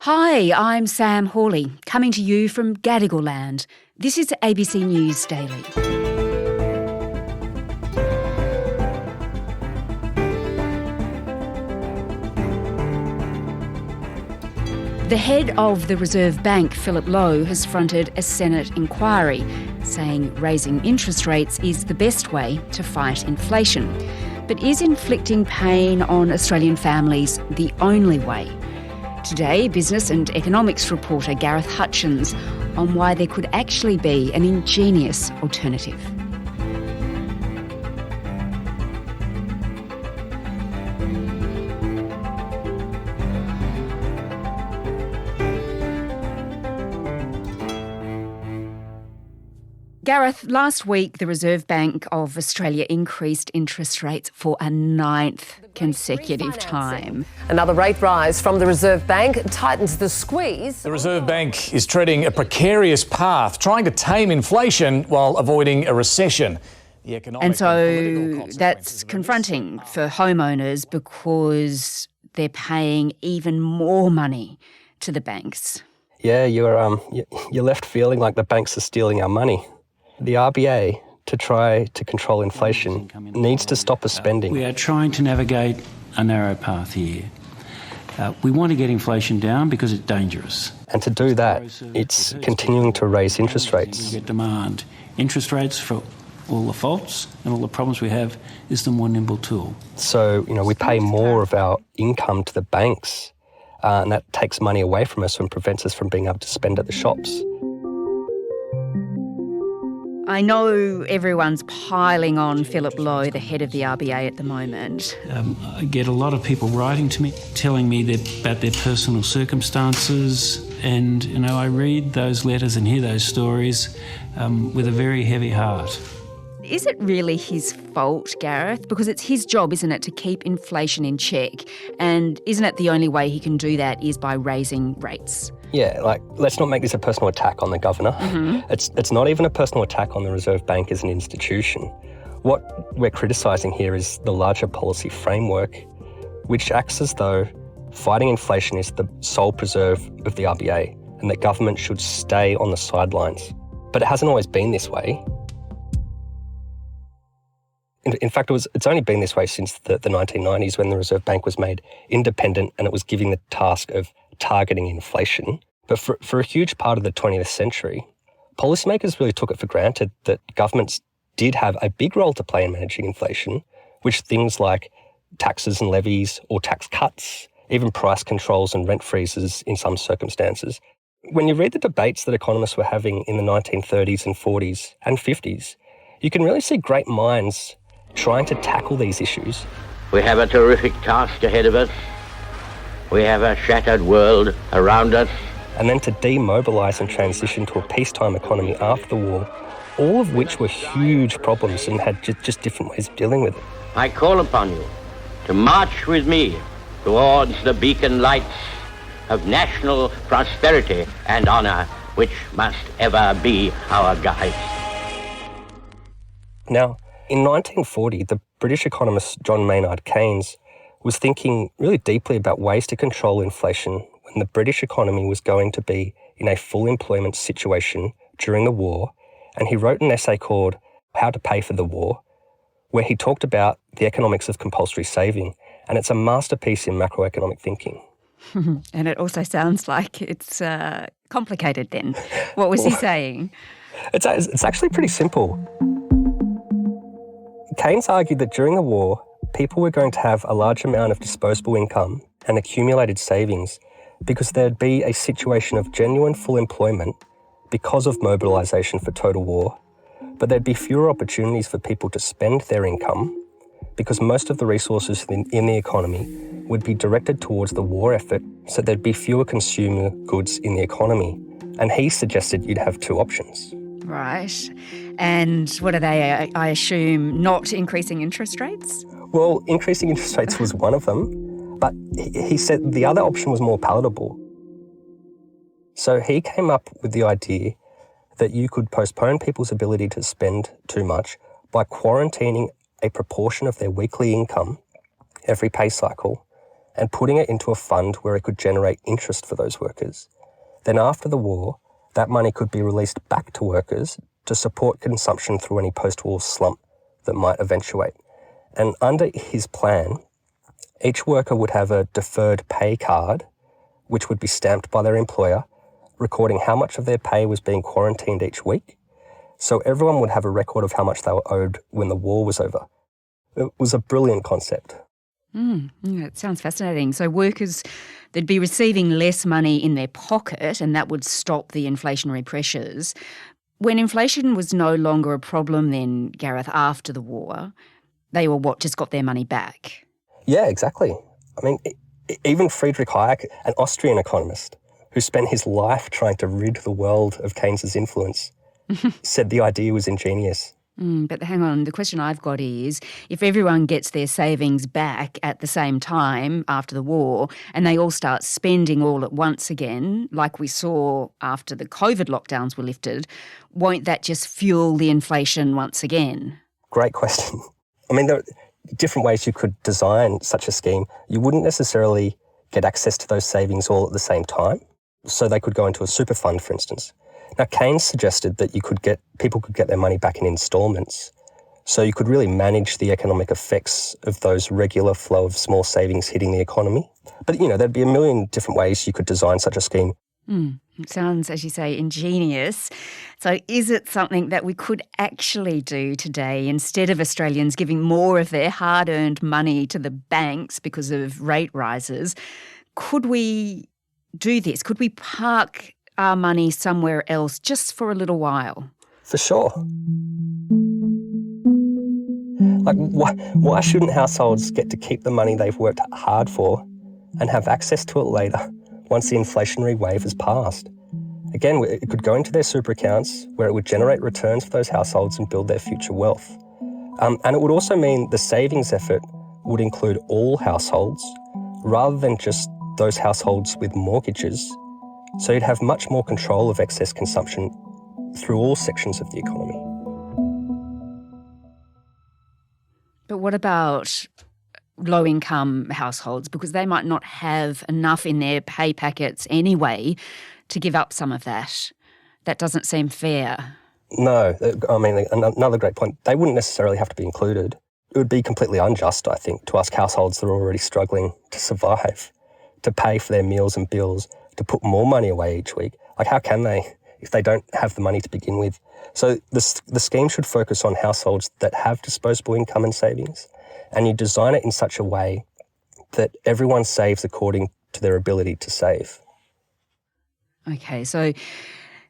Hi, I'm Sam Hawley, coming to you from Gadigal land. This is ABC News Daily. The head of the Reserve Bank, Phillip Lowe, has fronted a Senate inquiry, saying raising interest rates is the best way to fight inflation. But is inflicting pain on Australian families the only way? Today, business and economics reporter Gareth Hutchens on why there could actually be an ingenious alternative. Gareth, last week the Reserve Bank of Australia increased interest rates for a ninth consecutive time. Another rate rise from the Reserve Bank tightens the squeeze. The Reserve Bank is treading a precarious path, trying to tame inflation while avoiding a recession. And so that's confronting for homeowners because they're paying even more money to the banks. Yeah, you're left feeling like the banks are stealing our money. The RBA, to try to control inflation, needs to stop us spending. We are trying to navigate a narrow path here. We want to get inflation down because it's dangerous. And to do that, it's continuing to raise interest rates. Get demand. Interest rates, for all the faults and all the problems we have, is the more nimble tool. So, we pay more of our income to the banks, and that takes money away from us and prevents us from being able to spend at the shops. I know everyone's piling on Phillip Lowe, the head of the RBA at the moment. I get a lot of people writing to me, telling me about their personal circumstances, and I read those letters and hear those stories with a very heavy heart. Is it really his fault, Gareth? Because it's his job, isn't it, to keep inflation in check? And isn't it the only way he can do that is by raising rates? Yeah, let's not make this a personal attack on the governor. Mm-hmm. It's not even a personal attack on the Reserve Bank as an institution. What we're criticising here is the larger policy framework, which acts as though fighting inflation is the sole preserve of the RBA and that government should stay on the sidelines. But it hasn't always been this way. In fact, it's only been this way since the 1990s when the Reserve Bank was made independent and it was given the task of targeting inflation. But for a huge part of the 20th century, policymakers really took it for granted that governments did have a big role to play in managing inflation, which things like taxes and levies or tax cuts, even price controls and rent freezes in some circumstances. When you read the debates that economists were having in the 1930s and 40s and 50s, you can really see great minds trying to tackle these issues. We have a terrific task ahead of us. We have a shattered world around us. And then to demobilise and transition to a peacetime economy after the war, all of which were huge problems and had just different ways of dealing with it. I call upon you to march with me towards the beacon lights of national prosperity and honour, which must ever be our guide. Now, in 1940, the British economist John Maynard Keynes was thinking really deeply about ways to control inflation when the British economy was going to be in a full employment situation during the war, and he wrote an essay called How to Pay for the War, where he talked about the economics of compulsory saving, and it's a masterpiece in macroeconomic thinking. And it also sounds like it's complicated then. What was he saying? It's actually pretty simple. Keynes argued that during the war, people were going to have a large amount of disposable income and accumulated savings because there'd be a situation of genuine full employment because of mobilisation for total war, but there'd be fewer opportunities for people to spend their income because most of the resources in the economy would be directed towards the war effort, so there'd be fewer consumer goods in the economy. And he suggested you'd have two options. Right. And what are they, I assume, not increasing interest rates? Well, increasing interest rates was one of them, but he said the other option was more palatable. So he came up with the idea that you could postpone people's ability to spend too much by quarantining a proportion of their weekly income every pay cycle and putting it into a fund where it could generate interest for those workers. Then after the war, that money could be released back to workers to support consumption through any post-war slump that might eventuate. And under his plan, each worker would have a deferred pay card, which would be stamped by their employer, recording how much of their pay was being quarantined each week. So everyone would have a record of how much they were owed when the war was over. It was a brilliant concept. It sounds fascinating. So workers, they'd be receiving less money in their pocket and that would stop the inflationary pressures. When inflation was no longer a problem then, Gareth, after the war, they were just got their money back? Yeah, exactly. I mean, even Friedrich Hayek, an Austrian economist who spent his life trying to rid the world of Keynes's influence, said the idea was ingenious. But hang on, the question I've got is, if everyone gets their savings back at the same time after the war and they all start spending all at once again, like we saw after the COVID lockdowns were lifted, won't that just fuel the inflation once again? Great question. I mean, there are different ways you could design such a scheme. You wouldn't necessarily get access to those savings all at the same time, so they could go into a super fund, for instance. Now, Keynes suggested that people could get their money back in instalments, so you could really manage the economic effects of those regular flow of small savings hitting the economy. But, there'd be a million different ways you could design such a scheme. It sounds, as you say, ingenious. So is it something that we could actually do today instead of Australians giving more of their hard-earned money to the banks because of rate rises? Could we do this? Could we park our money somewhere else just for a little while? For sure. Like, why shouldn't households get to keep the money they've worked hard for and have access to it later once the inflationary wave has passed? Again, it could go into their super accounts where it would generate returns for those households and build their future wealth. And it would also mean the savings effort would include all households rather than just those households with mortgages. So you'd have much more control of excess consumption through all sections of the economy. But what about low-income households? Because they might not have enough in their pay packets anyway to give up some of that. That doesn't seem fair. No, I mean, another great point. They wouldn't necessarily have to be included. It would be completely unjust, I think, to ask households that are already struggling to survive, to pay for their meals and bills, to put more money away each week. Like, how can they if they don't have the money to begin with? So the scheme should focus on households that have disposable income and savings, and you design it in such a way that everyone saves according to their ability to save. Okay, so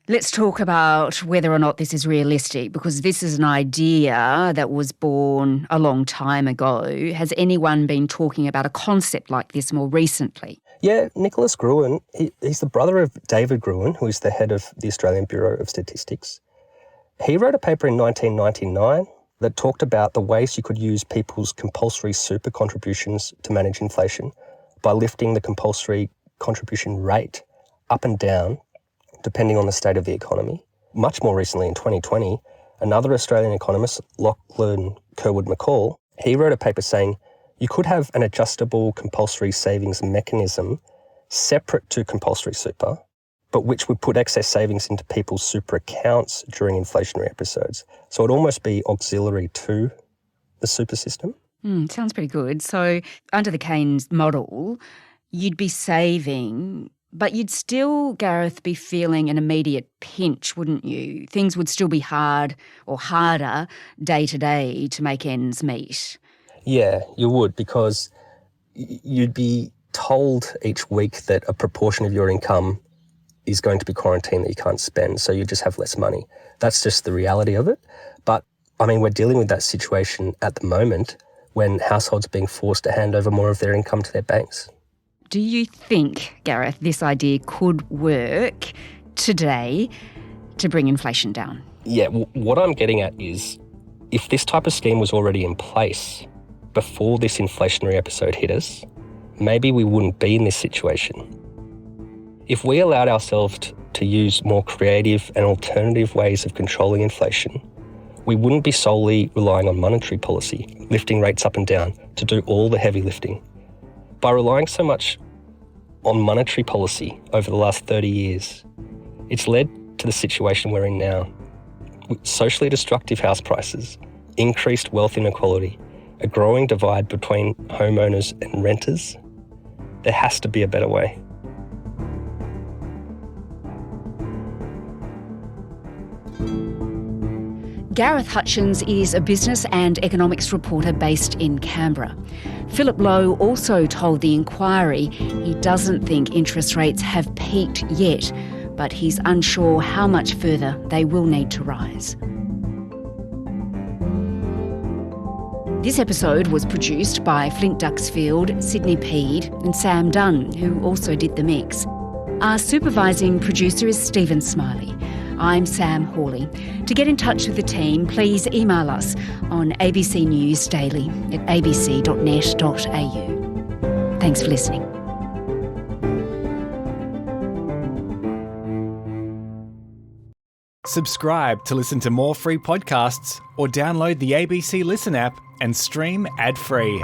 let's talk about whether or not this is realistic, because this is an idea that was born a long time ago. Has anyone been talking about a concept like this more recently? Yeah, Nicholas Gruen, he's the brother of David Gruen, who is the head of the Australian Bureau of Statistics. He wrote a paper in 1999 that talked about the ways you could use people's compulsory super contributions to manage inflation by lifting the compulsory contribution rate up and down depending on the state of the economy. Much more recently, in 2020, another Australian economist, Lachlan Curwood-McCall, he wrote a paper saying you could have an adjustable compulsory savings mechanism separate to compulsory super, but which would put excess savings into people's super accounts during inflationary episodes. So it'd almost be auxiliary to the super system. Sounds pretty good. So under the Keynes model, you'd be saving, but you'd still, Gareth, be feeling an immediate pinch, wouldn't you? Things would still be hard or harder day to day to make ends meet. Yeah, you would, because you'd be told each week that a proportion of your income is going to be quarantined that you can't spend, so you just have less money. That's just the reality of it. But, I mean, we're dealing with that situation at the moment when households are being forced to hand over more of their income to their banks. Do you think, Gareth, this idea could work today to bring inflation down? Yeah, what I'm getting at is if this type of scheme was already in place before this inflationary episode hit us, maybe we wouldn't be in this situation. If we allowed ourselves to use more creative and alternative ways of controlling inflation, we wouldn't be solely relying on monetary policy, lifting rates up and down to do all the heavy lifting. By relying so much on monetary policy over the last 30 years, it's led to the situation we're in now. With socially destructive house prices, increased wealth inequality, a growing divide between homeowners and renters, there has to be a better way. Gareth Hutchens is a business and economics reporter based in Canberra. Phillip Lowe also told the inquiry he doesn't think interest rates have peaked yet, but he's unsure how much further they will need to rise. This episode was produced by Flint Duxfield, Sydney Peed and Sam Dunn, who also did the mix. Our supervising producer is Stephen Smiley. I'm Sam Hawley. To get in touch with the team, please email us on abcnewsdaily@abc.net.au. Thanks for listening. Subscribe to listen to more free podcasts or download the ABC Listen app and stream ad-free.